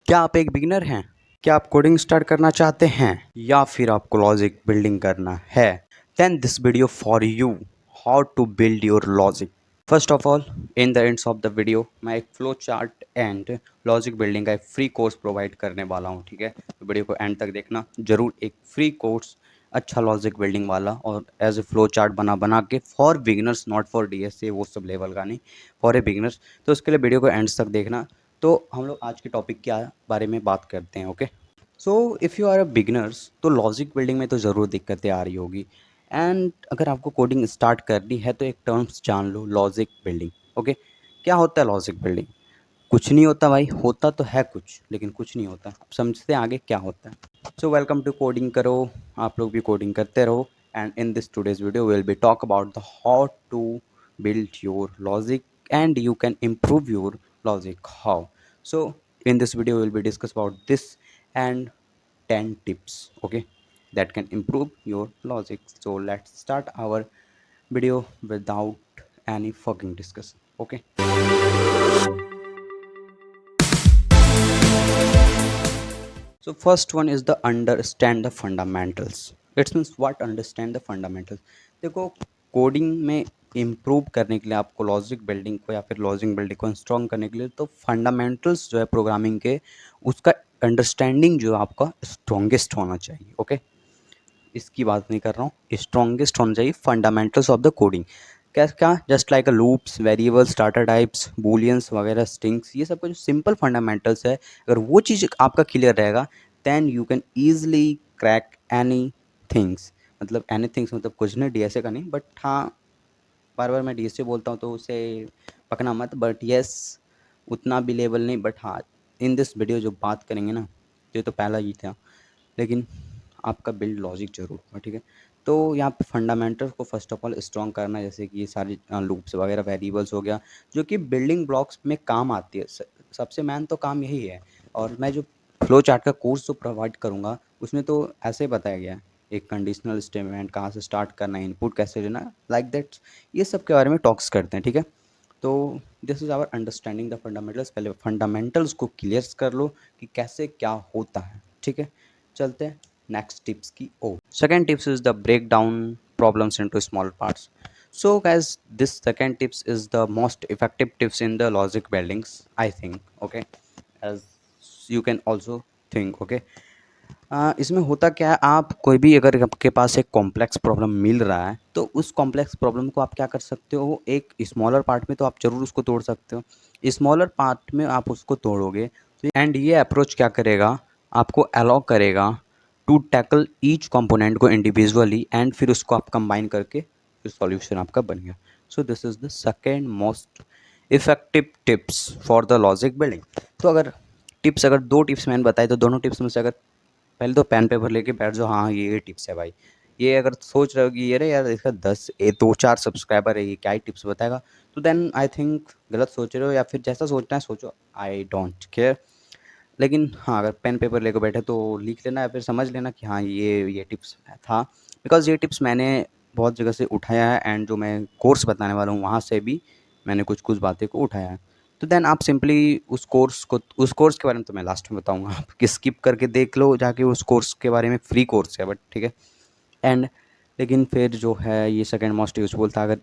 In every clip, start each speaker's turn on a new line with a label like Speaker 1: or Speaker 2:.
Speaker 1: क्या आप एक बिगिनर हैं? क्या आप कोडिंग स्टार्ट करना चाहते हैं या फिर आपको लॉजिक बिल्डिंग करना है? Then this video for you, how to build your logic. First of all, in the ends of the video मैं एक flow chart and logic building का एक फ्री कोर्स प्रोवाइड करने वाला हूँ, ठीक है। तो वीडियो को एंड तक देखना जरूर। एक फ्री कोर्स अच्छा लॉजिक बिल्डिंग वाला और एज ए फ्लो चार्ट बना बना के for beginners, not for DSA वो सब लेवल का नहीं, फॉर ए बिगिनर्स। तो उसके लिए वीडियो को एंड तक देखना। तो हम लोग आज के टॉपिक के बारे में बात करते हैं। Okay, so if you are a beginners तो लॉजिक बिल्डिंग में तो ज़रूर दिक्कतें आ रही होगी। एंड अगर आपको कोडिंग स्टार्ट करनी है तो एक टर्म्स जान लो, लॉजिक बिल्डिंग। ओके, क्या होता है लॉजिक बिल्डिंग? कुछ नहीं होता भाई, होता तो है कुछ लेकिन कुछ नहीं होता। अब समझते हैं आगे क्या होता है। सो वेलकम टू कोडिंग करो, आप लोग भी कोडिंग करते रहो। And in this today's video will be talk about the how to build your logic and you can improve your logic how. So in this video we'll be discuss about this and 10 tips, okay, that can improve your logic. So let's start our video without any fucking discussion. Okay, so first one is the understand the fundamentals. It means what? Understand the fundamentals. देखो, coding में improve करने के लिए आपको logic building को या फिर logic building को स्ट्रॉन्ग करने के लिए तो फंडामेंटल्स जो है प्रोग्रामिंग के, उसका अंडरस्टैंडिंग जो है आपका स्ट्रॉन्गेस्ट होना चाहिए। ओके, इसकी बात नहीं कर रहा हूँ, स्ट्रॉन्गेस्ट होना चाहिए फंडामेंटल्स ऑफ द कोडिंग। क्या क्या? Just like a loops, variables, data types, booleans वगैरह, स्ट्रिंग्स, ये सब का जो सिंपल फंडामेंटल्स है, अगर वो चीज़ आपका क्लियर रहेगा then you can easily crack any things. मतलब एनी थिंग्स मतलब कुछ नहीं डीएसए का नहीं, बट हाँ, बार बार मैं डीएसए बोलता हूँ तो उसे पकना मत, बट येस उतना भी लेवल नहीं। बट हाँ, इन दिस वीडियो जो बात करेंगे ना, ये तो पहला ही था, लेकिन आपका बिल्ड लॉजिक जरूर होगा, ठीक है। तो यहाँ पे फंडामेंटल्स को फर्स्ट ऑफ ऑल स्ट्रॉन्ग करना, जैसे कि ये सारे लूप्स वगैरह, वेरिएबल्स हो गया, जो कि बिल्डिंग ब्लॉक्स में काम आती है। सबसे मेन तो काम यही है। और मैं जो फ्लो चार्ट का कोर्स जो प्रोवाइड करूँगा उसमें तो ऐसे बताया गया है, एक कंडीशनल स्टेटमेंट कहाँ से स्टार्ट करना है, इनपुट कैसे लेना, लाइक दैट, ये सब के बारे में टॉक्स करते हैं, ठीक है। तो this is our understanding the fundamentals. पहले फंडामेंटल्स को क्लियर कर लो कि कैसे क्या होता है, ठीक है। चलते हैं नेक्स्ट टिप्स की ओर। Second tips is the break down problems into small parts. So guys, this second tips is the most effective tips in the logic buildings, I think. Okay, as you can also think. Okay, इसमें होता क्या है, आप कोई भी अगर आपके पास एक कॉम्प्लेक्स प्रॉब्लम मिल रहा है तो उस कॉम्प्लेक्स प्रॉब्लम को आप क्या कर सकते हो, एक स्मॉलर पार्ट में तो आप ज़रूर उसको तोड़ सकते हो। स्मॉलर पार्ट में आप उसको तोड़ोगे तो एंड ये अप्रोच क्या करेगा, आपको अलाउ करेगा टू टैकल ईच कंपोनेंट को इंडिविजुअली एंड फिर उसको आप कंबाइन करके फिर सॉल्यूशन आपका बन गया। So this is the second most effective tips for the logic building. तो अगर टिप्स, अगर दो टिप्स मैंने बताए तो दोनों टिप्स में से अगर पहले तो पेन पेपर लेके बैठ जाओ, हाँ ये टिप्स है भाई। ये अगर सोच रहे हो कि ये रे यार इसका 2-4 सब्सक्राइबर है, ये क्या ही टिप्स बताएगा, तो देन आई थिंक गलत सोच रहे हो, या फिर जैसा सोचना है सोचो, आई डोंट केयर। लेकिन हाँ, अगर पेन पेपर लेकर बैठे तो लिख लेना या फिर समझ लेना कि हाँ ये टिप्स था, बिकॉज ये टिप्स मैंने बहुत जगह से उठाया है एंड जो मैं कोर्स बताने वाला हूँ वहाँ से भी मैंने कुछ कुछ बातें को उठाया है। तो देन आप सिंपली उस कोर्स के बारे में तो मैं लास्ट में बताऊँगा, आप स्किप करके देख लो जाके उस कोर्स के बारे में, फ्री कोर्स है बट, ठीक है। एंड लेकिन फिर जो है ये सेकेंड मोस्ट यूजफुल था। अगर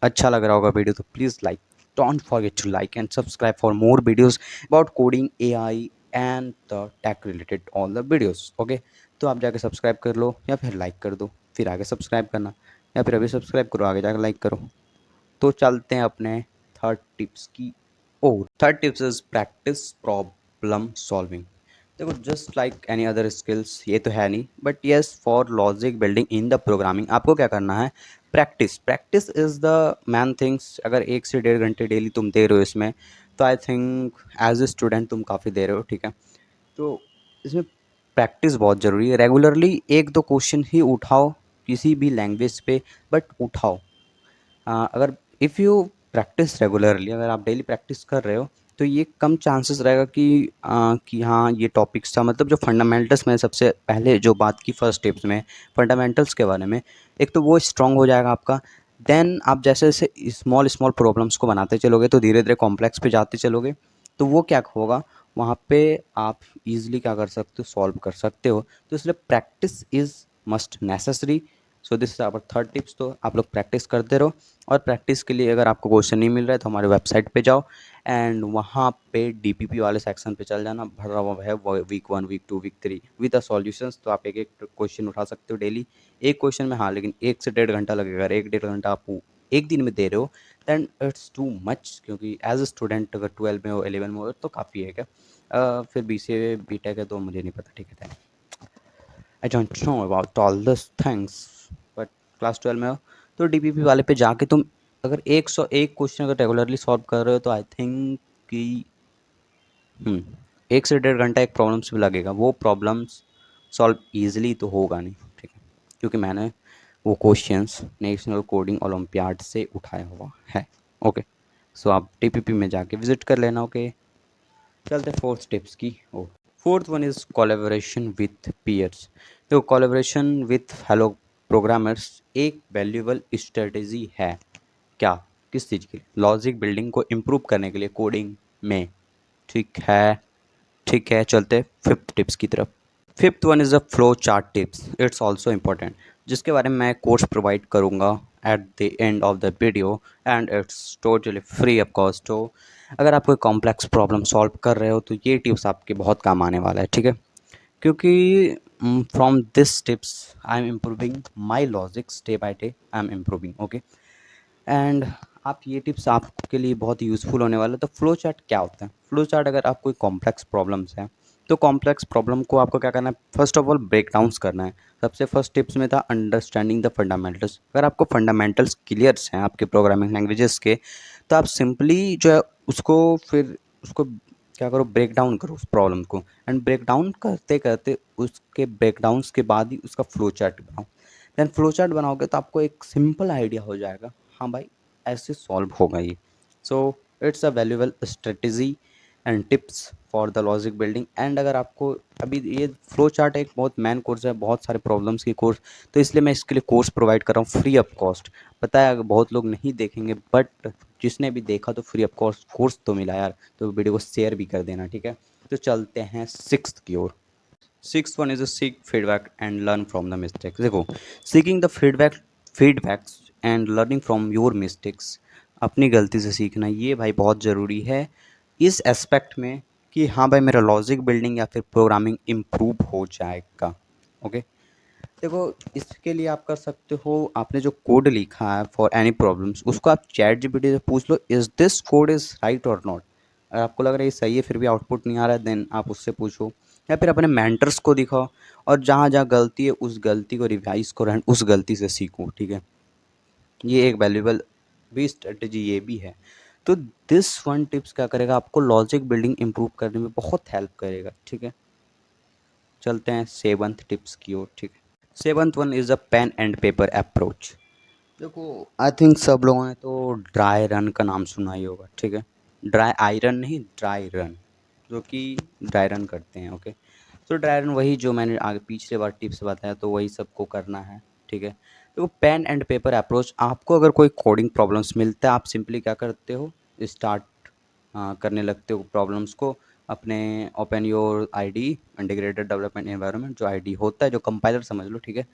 Speaker 1: अच्छा लग रहा होगा वीडियो तो please like, don't forget to like and subscribe for more videos about coding, AI and the tech related all the videos. Okay, तो आप जाके सब्सक्राइब कर लो या फिर लाइक कर दो, फिर आगे सब्सक्राइब करना, या फिर अभी सब्सक्राइब करो आगे जाकर लाइक करो। तो चलते हैं अपने थर्ड टिप्स की ओर। Third tips is practice problem solving. देखो, just like any other skills, ये तो है नहीं, but yes for logic building in the programming आपको क्या करना है, practice. Practice is the main things. अगर 1 से 1.5 घंटे डेली तुम दे रहे हो इसमें, तो I think as a student तुम काफ़ी दे रहे हो, ठीक है। तो इसमें प्रैक्टिस बहुत ज़रूरी है। रेगुलरली 1-2 क्वेश्चन ही उठाओ किसी भी लैंग्वेज पे, बट उठाओ। अगर इफ़ यू प्रैक्टिस रेगुलरली, अगर आप डेली प्रैक्टिस कर रहे हो तो ये कम चांसेस रहेगा कि हाँ ये टॉपिक्स था, मतलब जो फंडामेंटल्स में सबसे पहले जो बात की फर्स्ट टिप्स में फंडामेंटल्स के बारे में, एक तो वो स्ट्रॉन्ग हो जाएगा आपका। देन आप जैसे जैसे स्मॉल स्मॉल प्रॉब्लम्स को बनाते चलोगे तो धीरे धीरे कॉम्प्लेक्स पे जाते चलोगे, तो वो क्या होगा, वहाँ पे आप इजीली क्या कर सकते हो, सॉल्व कर सकते हो। तो इसलिए practice is must necessary. So this is our third tips. तो आप लोग प्रैक्टिस करते रहो, और प्रैक्टिस के लिए अगर आपको क्वेश्चन नहीं मिल रहा है तो हमारे वेबसाइट पे जाओ एंड वहाँ पे डीपीपी वाले सेक्शन पे चल जाना, भरा हुआ है week 1 week 2 week 3 with the solutions. तो आप एक एक क्वेश्चन उठा सकते हो डेली, एक क्वेश्चन में, हाँ लेकिन 1 से 1.5 घंटा लगेगा। अगर 1-1.5 घंटा आप एक दिन में दे रहे हो दैन इट्स टू मच, क्योंकि एज अ स्टूडेंट अगर 12 में हो 11 में हो तो काफ़ी है क्या। फिर BCA BTech है तो मुझे नहीं पता, ठीक है। I don't know about all this things, but class 12 में हो तो डीपीपी वाले पे जाके तुम अगर 101 क्वेश्चन अगर रेगुलरली सॉल्व कर रहे हो तो आई थिंक कि 1 से 1.5 घंटा एक प्रॉब्लम्स भी लगेगा। वो प्रॉब्लम्स सॉल्व ईजिली तो होगा नहीं, ठीक है, क्योंकि मैंने वो क्वेश्चंस नेशनल कोडिंग ओलंपियाड से उठाया हुआ है। ओके, सो आप टीपीपी में जाके विजिट कर लेना। ओके, चलते फोर्थ टिप्स की ओर। Fourth one is collaboration with peers. तो कोलैबोरेशन विथ फेलो प्रोग्रामर्स एक वैल्यूएबल स्ट्रेटजी है। क्या, किस चीज़ के लिए? लॉजिक बिल्डिंग को इम्प्रूव करने के लिए कोडिंग में, ठीक है। ठीक है, चलते फिफ्थ टिप्स की तरफ। Fifth one is a flow chart tips, it's also important, जिसके बारे में मैं कोर्स प्रोवाइड करूँगा eight the end of the video and it's totally free of cost. तो अगर आप कोई कॉम्प्लेक्स प्रॉब्लम सॉल्व कर रहे हो तो ये टिप्स आपके बहुत काम आने वाला है, ठीक है, क्योंकि from this tips I am improving my logics day by day, I am improving. Okay, and आप ये टिप्स आपके लिए बहुत यूज़फुल होने वाला है। तो फ्लो चार्ट क्या होता है? फ्लो चार्ट, अगर आप कोई कॉम्प्लेक्स प्रॉब्लम्स है तो कॉम्प्लेक्स प्रॉब्लम को आपको क्या करना है, first of all break downs करना है। सबसे फर्स्ट टिप्स में था अंडरस्टैंडिंग द फंडामेंटल्स। अगर आपको फंडामेंटल्स क्लियर्स हैं आपके प्रोग्रामिंग लैंग्वेजेस के, तो आप सिंपली जो है उसको फिर उसको क्या करो, ब्रेक डाउन करो उस प्रॉब्लम को, एंड ब्रेक डाउन करते करते उसके ब्रेक डाउन्स के बाद ही उसका फ्लो चार्ट बनाओ। देन फ्लो चार्ट बनाओगे तो आपको एक सिंपल आइडिया हो जाएगा, हाँ भाई ऐसे सॉल्व होगा ये। So it's a valuable strategy and tips for the logic building. And अगर आपको अभी ये फ्लो चार्ट एक बहुत मैन कोर्स है, बहुत सारे प्रॉब्लम्स की कोर्स, तो इसलिए मैं इसके लिए कोर्स प्रोवाइड कर रहा हूँ फ्री ऑफ कॉस्ट। पता है बहुत लोग नहीं देखेंगे, बट जिसने भी देखा तो फ्री ऑफ कॉस्ट कोर्स तो मिला यार, तो वीडियो को शेयर भी कर देना, ठीक है। तो चलते हैं सिक्स्थ की ओर। Six one is a seek feedback and learn from the mistakes. देखो, seeking the feedbacks and learning from your mistakes, अपनी गलती से सीखना, ये भाई बहुत ज़रूरी है इस एस्पेक्ट में कि हाँ भाई मेरा लॉजिक बिल्डिंग या फिर प्रोग्रामिंग इम्प्रूव हो जाएगा। ओके, देखो इसके लिए आप कर सकते हो, आपने जो कोड लिखा है फॉर एनी प्रॉब्लम्स उसको आप चैट जीपीटी से पूछ लो, is this code is right और नॉट। अगर आपको लग रहा है ये सही है फिर भी आउटपुट नहीं आ रहा है, देन आप उससे पूछो, या फिर अपने मेंटर्स को दिखाओ, और जहाँ जहाँ गलती है उस गलती को रिवाइज करो एंड उस गलती से सीखो, ठीक है। ये एक वैल्यूएबल भी स्ट्रेटजी ये भी है। तो दिस वन टिप्स क्या करेगा, आपको लॉजिक बिल्डिंग इम्प्रूव करने में बहुत हेल्प करेगा, ठीक है। चलते हैं सेवंथ टिप्स की ओर, ठीक है। Seventh one is a pen and paper approach. देखो, आई थिंक सब लोगों ने तो ड्राई रन का नाम सुना ही होगा, ठीक है। ड्राई आयरन नहीं, ड्राई रन, जो कि ड्राई रन करते हैं। ओके, तो ड्राई रन वही जो मैंने आगे पिछले बार टिप्स बताया, तो वही सबको करना है, ठीक है। तो पेन एंड पेपर अप्रोच, आपको अगर कोई कोडिंग प्रॉब्लम्स मिलता है आप सिंपली क्या करते हो, स्टार्ट करने लगते हो प्रॉब्लम्स को अपने open your ID integrated development environment, जो आईडी होता है, जो कंपाइलर समझ लो, ठीक है।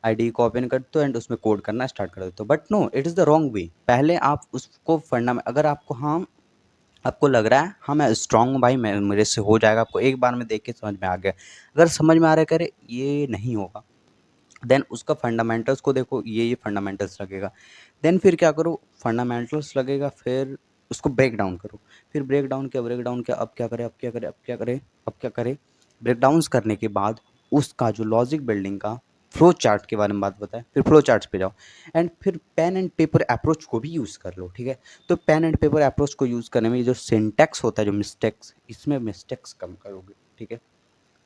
Speaker 1: आईडी को ओपन करते हो एंड उसमें कोड करना स्टार्ट कर देते हो, but no, it is the wrong way. पहले आप उसको अगर आपको, हाँ आपको लग रहा है हाँ मैं स्ट्रांग हूँ भाई, मैं मेरे से हो जाएगा, आपको एक बार में देख के समझ में आ गया, अगर समझ में आ रहा है करे ये नहीं होगा, देन उसका फंडामेंटल्स को देखो, ये फंडामेंटल्स लगेगा। देन फिर क्या करो, फंडामेंटल्स लगेगा, फिर उसको ब्रेक डाउन करो, फिर ब्रेक डाउन किया, अब क्या करें, अब क्या करें, अब क्या करें, अब क्या करें। ब्रेक डाउन्स करने के बाद उसका जो लॉजिक बिल्डिंग का फ्लो चार्ट के बारे में बात बताएं, फिर फ्लो चार्ट्स पे जाओ एंड फिर पेन एंड पेपर अप्रोच को भी यूज़ कर लो, ठीक है। तो पेन एंड पेपर अप्रोच को यूज़ करने में ये जो सिंटैक्स होता है, जो मिस्टेक्स, इसमें मिस्टेक्स कम करोगे, ठीक है।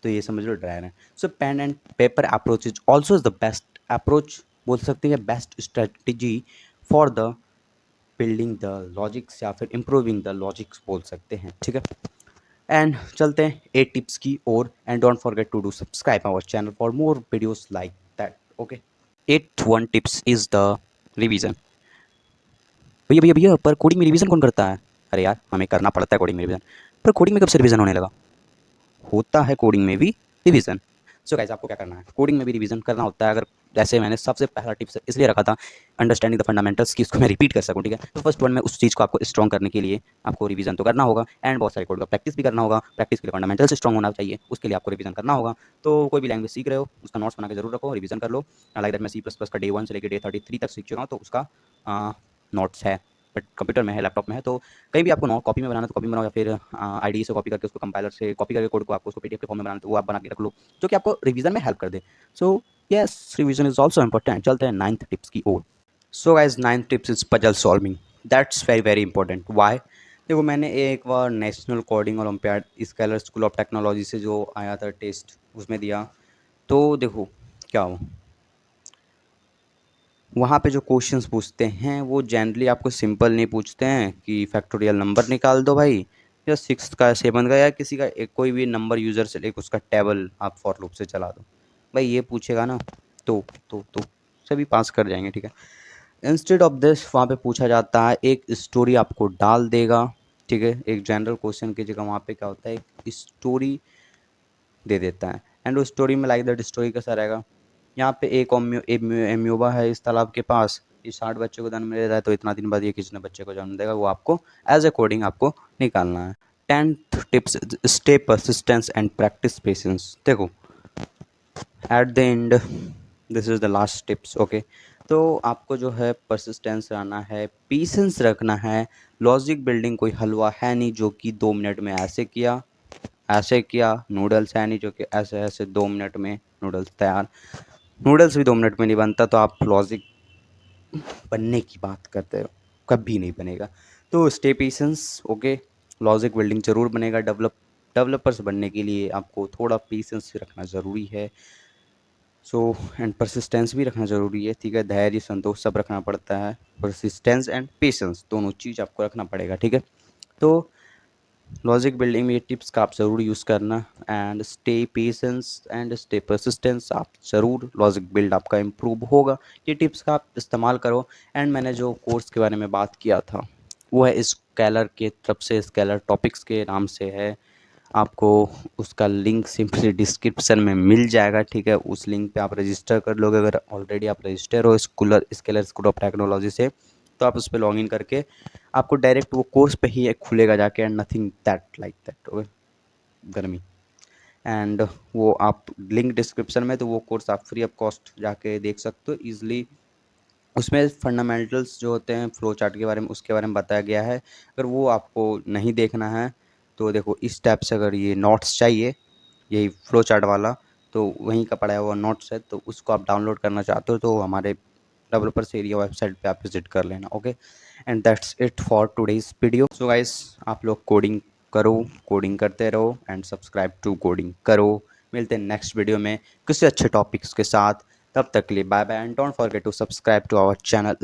Speaker 1: तो ये समझ लो ड्रायर है। So pen and paper approach is also the best approach, बोल सकते हैं best strategy for the building the logics, या फिर इम्प्रूविंग द लॉजिक्स बोल सकते हैं, ठीक है। एंड चलते हैं 8 टिप्स की ओर, and don't forget to do subscribe our channel for more videos like that. Okay, 8th one tips is the revision. भैया भैया भैया, पर कोडिंग में रिवीजन कौन करता है? अरे यार हमें करना पड़ता है कोडिंग में रिवीजन, पर कोडिंग में कब से रिवीजन होने लगा? होता है कोडिंग में भी रिवीजन। सो गाइस आपको क्या करना है, कोडिंग में भी रिवीजन करना होता है। अगर जैसे मैंने सबसे पहला टिप्स इसलिए रखा था अंडरस्टैंडिंग द फंडामेंटल्स की, इसको मैं रिपीट कर सकूं, ठीक है। तो फर्स्ट वन में उस चीज़ को आपको स्ट्रॉन्ग करने के लिए आपको रिवीजन तो करना होगा एंड बहुत सारे कोड का प्रैक्टिस भी करना होगा। प्रैक्टिस के लिए फंडामेंटल्स स्ट्रॉन्ग होना चाहिए, उसके लिए आपको रिवीजन करना होगा। तो कोई भी लैंग्वेज सीख रहे हो उसका नोट्स बना के जरूर रखो, रिवीजन कर लो। लाइक दैट मैं C++ का डे 1 से लेकर डे 33 तक सीख चुका हूँ, तो उसका नोट्स है, बट कंप्यूटर में है, लैपटॉप में है। तो कहीं भी आपको नोट कॉपी में बनाना तो कॉपी में बनाओ, या फिर IDE से कॉपी करके उसको कंपाइलर से कॉपी करके कोड को आपको उसको PDF के फॉर्म में बनाना तो वो आप बना के रख लो, जो कि आपको रिवीजन में हेल्प कर दे। So yes, revision is also important. चलते हैं 9th टिप्स की ओर। So guys 9th tips is puzzle solving. That's very very important. Why? देखो मैंने एक बार national coding olympiad Scaler School of Technology से जो आया था टेस्ट उसमें दिया, तो देखो क्या हो, वहाँ पे जो क्वेश्चंस पूछते हैं वो जनरली आपको सिंपल नहीं पूछते हैं कि फैक्टोरियल नंबर निकाल दो भाई, या 6 का 7 का, या किसी का एक कोई भी नंबर यूज़र से लेकर उसका टेबल आप फॉर लूप से चला दो भाई, ये पूछेगा ना तो सभी पास कर जाएंगे, ठीक है। इंस्टेड ऑफ दिस वहाँ पे पूछा जाता है एक स्टोरी आपको डाल देगा, ठीक है। एक जनरल क्वेश्चन की जगह वहाँ पे क्या होता है एक स्टोरी दे देता है, एंड उस स्टोरी में लाइक दैट स्टोरी कैसा रहेगा, यहाँ पे एक एम्यूबा है इस तालाब के पास, ये 60 बच्चों को जन्म दे रहा है, तो इतना दिन बाद ये कितने बच्चे को जन्म देगा, वो आपको एज ए कोडिंग आपको निकालना है। 10th tips, stay persistence and practice patience. देखो at the end this is the last tips, okay. तो आपको जो है परसिस्टेंस रहना है, पेशेंस रखना है। लॉजिक बिल्डिंग कोई हलवा है नहीं जो कि 2 मिनट में ऐसे किया, नूडल्स है नहीं जो कि ऐसे ऐसे 2 मिनट में नूडल्स तैयार। नूडल्स भी 2 मिनट में नहीं बनता, तो आप लॉजिक बनने की बात करते हो, कभी नहीं बनेगा। तो stay patience, okay. Logic building ज़रूर बनेगा। डेवलपर्स बनने के लिए आपको थोड़ा पेशेंस रखना ज़रूरी है। सो एंड परसिस्टेंस भी रखना ज़रूरी है, ठीक है। धैर्य संतोष सब रखना पड़ता है, परसिस्टेंस एंड पेशेंस दोनों चीज़ आपको रखना पड़ेगा, ठीक है। तो लॉजिक बिल्डिंग में ये टिप्स का आप ज़रूर यूज़ करना, and stay patience and stay persistence, आप ज़रूर लॉजिक बिल्ड आपका इम्प्रूव होगा। ये टिप्स का आप इस्तेमाल करो। एंड मैंने जो कोर्स के बारे में बात किया था वो है स्केलर के तरफ से, स्केलर टॉपिक्स के नाम से है। आपको उसका लिंक सिंपली डिस्क्रिप्शन में मिल जाएगा, ठीक है। उस लिंक पे आप रजिस्टर कर लोगे, अगर ऑलरेडी आप रजिस्टर हो स्केलर स्कूल ऑफ टेक्नोलॉजी से, तो आप उस पर लॉगिन करके आपको डायरेक्ट वो कोर्स पे ही एक खुलेगा जाके, and nothing that like that, okay. गर्मी एंड वो आप लिंक डिस्क्रिप्शन में, तो वो कोर्स आप फ्री ऑफ कॉस्ट जाके देख सकते हो ईजिली। उसमें फंडामेंटल्स जो होते हैं फ्लो चार्ट के बारे में, उसके बारे में बताया गया है। अगर वो आपको नहीं देखना है तो देखो इस टाइप से, अगर ये नोट्स चाहिए यही फ्लो चार्ट वाला, तो वहीं का पड़ा हुआ नोट्स है, तो उसको आप डाउनलोड करना चाहते हो तो हमारे डेवलपर्स एरिया वेबसाइट पे आप विजिट कर लेना, okay. And that's it for today's video. So guys आप लोग कोडिंग करो, कोडिंग करते रहो, एंड सब्सक्राइब टू कोडिंग करो। मिलते हैं नेक्स्ट वीडियो में किसी अच्छे टॉपिक्स के साथ। तब तक के लिए bye bye, and don't forget to subscribe to our channel.